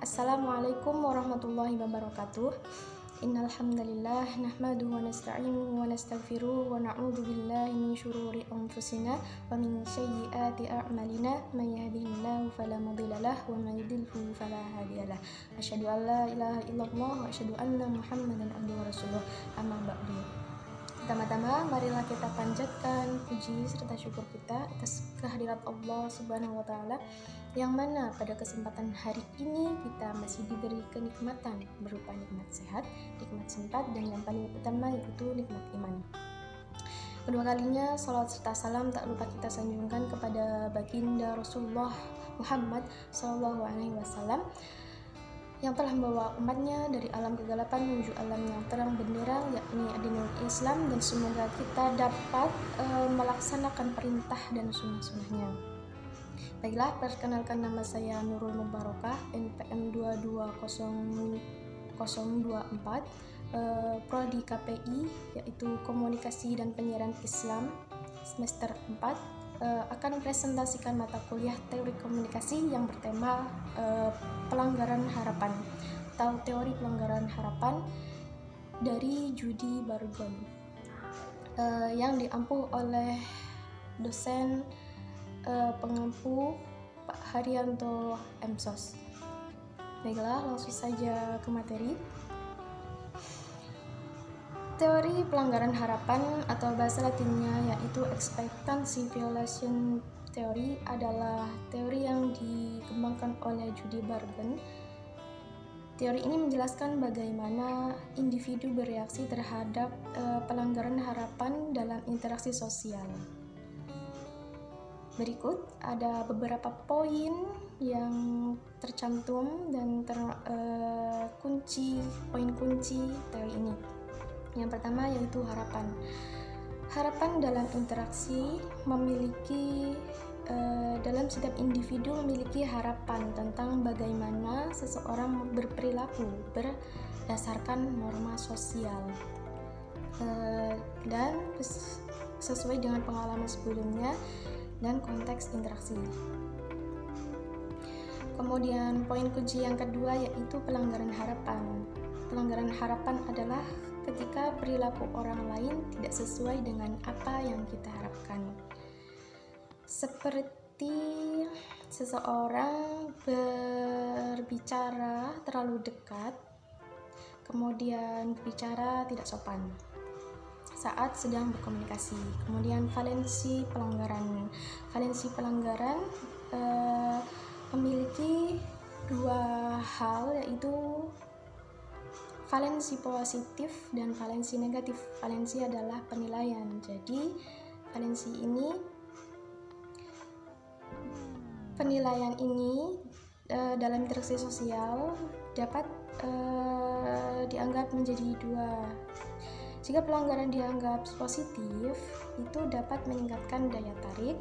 Assalamualaikum warahmatullahi wabarakatuh. Innal hamdalillah nahmaduhu wa nasta'inuhu wa nastaghfiruh wa na'udzu billahi min syururi anfusina wa min sayyiati a'malina may yahdihillahu fala mudhillalah wa may yudhlil fala hadiyalah. Asyhadu an la ilaha illallah wa asyhadu anna Muhammadan abduhu wa rasuluh. Amma ba'du. Pertama-tama marilah kita panjatkan puji serta syukur kita atas kehadirat Allah Subhanahu wa taala yang mana pada kesempatan hari ini kita masih diberi kenikmatan berupa nikmat sehat, nikmat sempat, dan yang paling utama yaitu nikmat iman. Kedua kalinya salawat serta salam tak lupa kita sanjungkan kepada baginda Rasulullah Muhammad SAW yang telah membawa umatnya dari alam kegelapan menuju alam yang terang benderang, yakni dinul Islam, dan semoga kita dapat melaksanakan perintah dan sunnah-sunnahnya. Baiklah, perkenalkan nama saya Nurul Mubarakah, NPM 220024, Prodi KPI, yaitu Komunikasi dan Penyiaran Islam, semester 4. Akan presentasikan mata kuliah teori komunikasi yang bertema pelanggaran harapan atau teori pelanggaran harapan dari Judy Bargon yang diampu oleh dosen pengampu Pak Haryanto MSOS. Baiklah, langsung saja ke materi. Teori pelanggaran harapan atau bahasa latinnya yaitu expectancy violation theory adalah teori yang dikembangkan oleh Judy Bargon. Teori ini menjelaskan bagaimana individu bereaksi terhadap pelanggaran harapan dalam interaksi sosial. Berikut ada beberapa poin yang tercantum dan poin kunci teori ini. Yang pertama yaitu harapan. Harapan dalam interaksi dalam setiap individu memiliki harapan tentang bagaimana seseorang berperilaku berdasarkan norma sosial dan sesuai dengan pengalaman sebelumnya dan konteks interaksi. Kemudian poin kunci yang kedua yaitu pelanggaran harapan. Pelanggaran harapan adalah ketika perilaku orang lain tidak sesuai dengan apa yang kita harapkan. Seperti seseorang berbicara terlalu dekat, kemudian berbicara tidak sopan saat sedang berkomunikasi. Kemudian valensi pelanggaran. Valensi pelanggaran memiliki dua hal, yaitu valensi positif dan valensi negatif. Valensi adalah penilaian. Jadi penilaian ini dalam interaksi sosial dapat dianggap menjadi dua. Jika pelanggaran dianggap positif, itu dapat meningkatkan daya tarik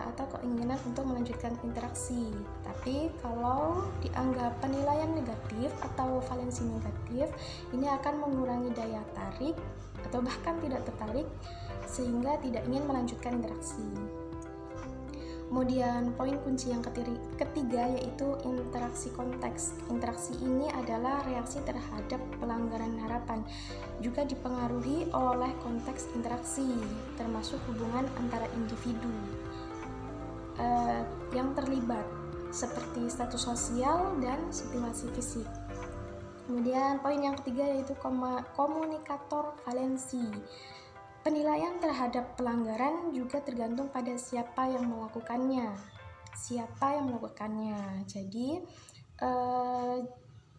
atau keinginan untuk melanjutkan interaksi. Tapi kalau dianggap penilaian negatif atau valensi negatif, ini akan mengurangi daya tarik atau bahkan tidak tertarik sehingga tidak ingin melanjutkan interaksi. Kemudian poin kunci yang ketiga yaitu interaksi konteks. Interaksi ini adalah reaksi terhadap pelanggaran harapan, juga dipengaruhi oleh konteks interaksi, termasuk hubungan antara individu yang terlibat, seperti status sosial dan situasi fisik. Kemudian poin yang ketiga yaitu komunikator valensi. Penilaian terhadap pelanggaran juga tergantung pada siapa yang melakukannya. Jadi,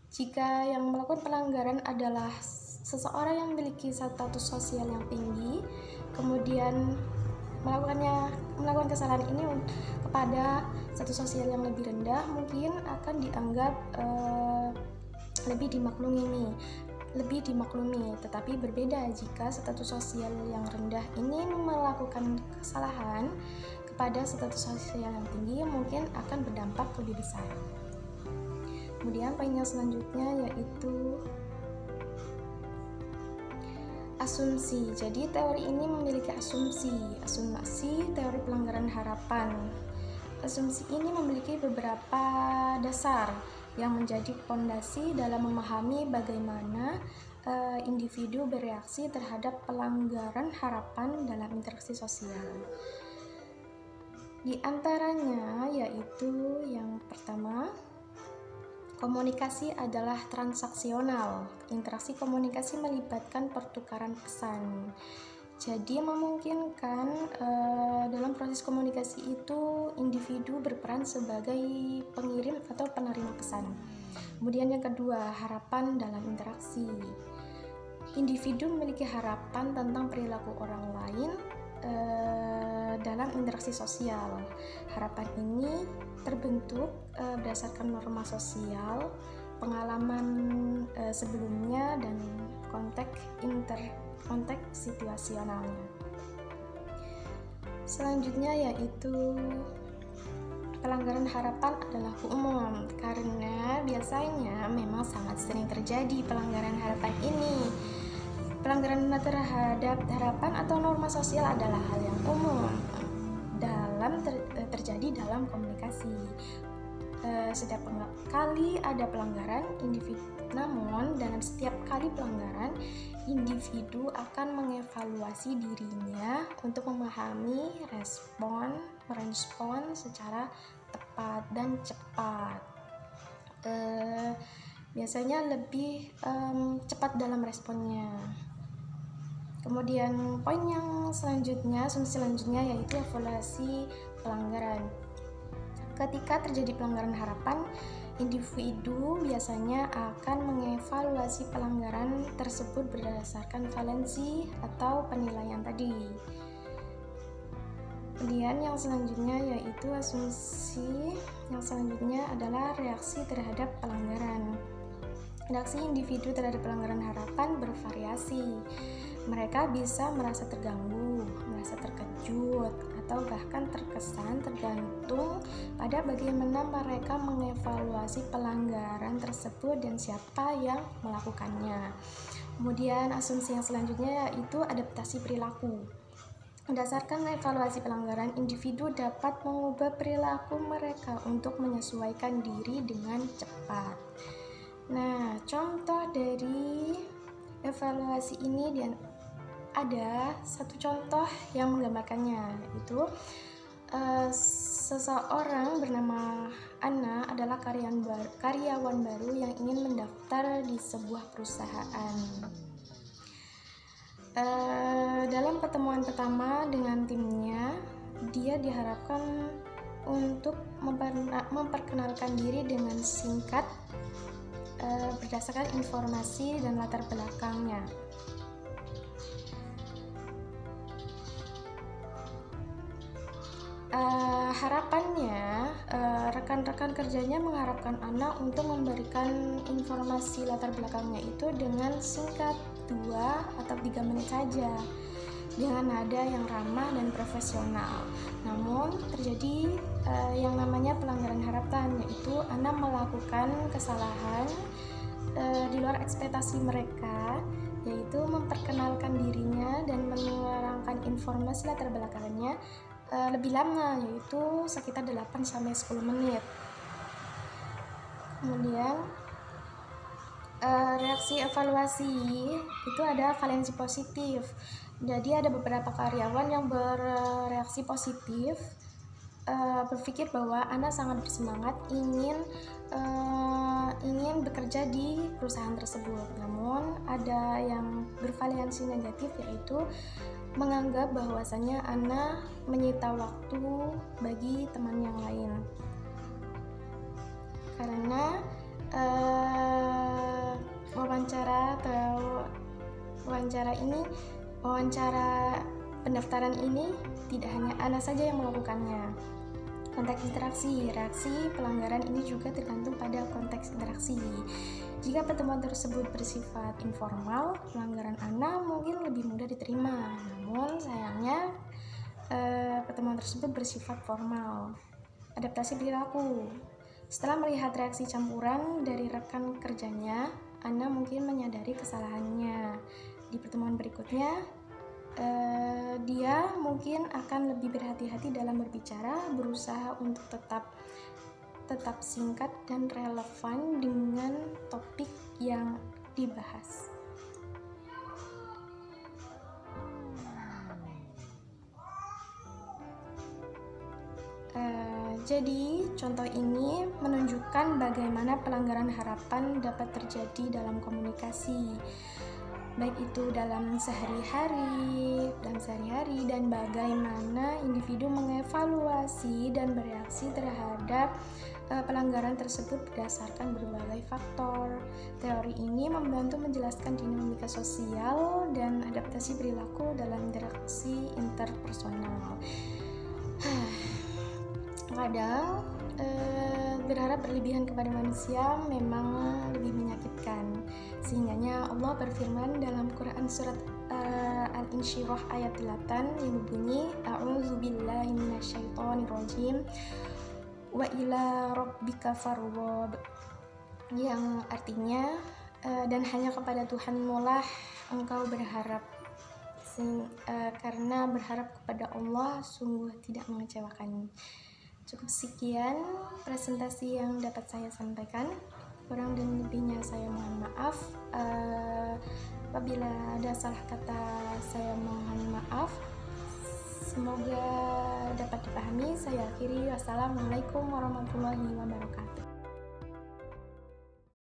jika yang melakukan pelanggaran adalah seseorang yang memiliki status sosial yang tinggi, kemudian melakukan kesalahan ini kepada status sosial yang lebih rendah, mungkin akan dianggap lebih dimaklumi, tetapi berbeda jika status sosial yang rendah ini melakukan kesalahan kepada status sosial yang tinggi, mungkin akan berdampak lebih besar. Kemudian poin yang selanjutnya yaitu asumsi. Jadi teori ini memiliki asumsi teori pelanggaran harapan. Asumsi ini memiliki beberapa dasar. yang menjadi fondasi dalam memahami bagaimana individu bereaksi terhadap pelanggaran harapan dalam interaksi sosial. Di antaranya yaitu yang pertama, komunikasi adalah transaksional. Interaksi komunikasi melibatkan pertukaran pesan. Jadi memungkinkan dalam proses komunikasi itu individu berperan sebagai pengirim atau penerima pesan. Kemudian yang kedua, harapan dalam interaksi. Individu memiliki harapan tentang perilaku orang lain dalam interaksi sosial. Harapan ini terbentuk berdasarkan norma sosial, pengalaman sebelumnya, dan konteks situasionalnya. Selanjutnya yaitu pelanggaran harapan adalah umum, karena biasanya memang sangat sering terjadi pelanggaran harapan ini. Pelanggaran terhadap harapan atau norma sosial adalah hal yang umum terjadi dalam komunikasi. Setiap kali ada pelanggaran individu, namun dalam setiap kali pelanggaran individu akan mengevaluasi dirinya untuk memahami merespon secara tepat dan cepat. Biasanya lebih cepat dalam responnya. Kemudian poin yang selanjutnya, asumsi selanjutnya yaitu evaluasi pelanggaran. Ketika terjadi pelanggaran harapan, individu biasanya akan mengevaluasi pelanggaran tersebut berdasarkan valensi atau penilaian tadi. Kemudian yang selanjutnya yaitu asumsi yang selanjutnya adalah reaksi terhadap pelanggaran. Reaksi individu terhadap pelanggaran harapan bervariasi. Mereka bisa merasa terganggu, merasa terkejut, atau bahkan terkesan, tergantung pada bagaimana mereka mengevaluasi pelanggaran tersebut dan siapa yang melakukannya. Kemudian asumsi yang selanjutnya yaitu adaptasi perilaku. Berdasarkan evaluasi pelanggaran, individu dapat mengubah perilaku mereka untuk menyesuaikan diri dengan cepat. Nah, contoh dari evaluasi ini dan ada satu contoh yang menggambarkannya, yaitu seseorang bernama Anna adalah karyawan baru yang ingin mendaftar di sebuah perusahaan. Dalam pertemuan pertama dengan timnya, dia diharapkan untuk memperkenalkan diri dengan singkat berdasarkan informasi dan latar belakangnya. Harapannya, rekan-rekan kerjanya mengharapkan Anna untuk memberikan informasi latar belakangnya itu dengan singkat 2 atau 3 menit saja, dengan nada yang ramah dan profesional. Namun terjadi yang namanya pelanggaran harapan, yaitu Anna melakukan kesalahan di luar ekspektasi mereka, yaitu memperkenalkan dirinya dan menerangkan informasi latar belakangnya lebih lama, yaitu sekitar 8-10 menit. Kemudian reaksi evaluasi itu ada valensi positif. Jadi ada beberapa karyawan yang bereaksi positif, berpikir bahwa Anna sangat bersemangat ingin bekerja di perusahaan tersebut. Namun ada yang bervalensi negatif, yaitu menganggap bahwasannya Anna menyita waktu bagi teman yang lain. Karena wawancara pendaftaran ini tidak hanya Anna saja yang melakukannya. Konteks interaksi, reaksi pelanggaran ini juga tergantung pada konteks interaksi. Jika pertemuan tersebut bersifat informal, pelanggaran Anna mungkin lebih mudah diterima. Namun sayangnya pertemuan tersebut bersifat formal. Adaptasi perilaku. Setelah melihat reaksi campuran dari rekan kerjanya, Anna mungkin menyadari kesalahannya. Di pertemuan berikutnya, dia mungkin akan lebih berhati-hati dalam berbicara, berusaha untuk tetap tetap singkat dan relevan dengan topik yang dibahas. Jadi, contoh ini menunjukkan bagaimana pelanggaran harapan dapat terjadi dalam komunikasi, baik itu dalam sehari-hari dan bagaimana individu mengevaluasi dan bereaksi terhadap pelanggaran tersebut berdasarkan berbagai faktor. Teori ini membantu menjelaskan dinamika sosial dan adaptasi perilaku dalam interaksi interpersonal. Kadang berharap berlebihan kepada manusia memang lebih menyakitkan. Sehingganya Allah berfirman dalam Quran surat Al-Insyirah ayat 8 yang berbunyi A'udzubillahi minasyaitonirrajim wa ila rabbika farghab, yang artinya dan hanya kepada Tuhanmu lah engkau berharap, karena berharap kepada Allah sungguh tidak mengecewakan. Cukup sekian presentasi yang dapat saya sampaikan. Kurang dan lebihnya saya mohon maaf. Apabila ada salah kata saya mohon maaf. Semoga dapat dipahami. Saya akhiri. Wassalamualaikum warahmatullahi wabarakatuh.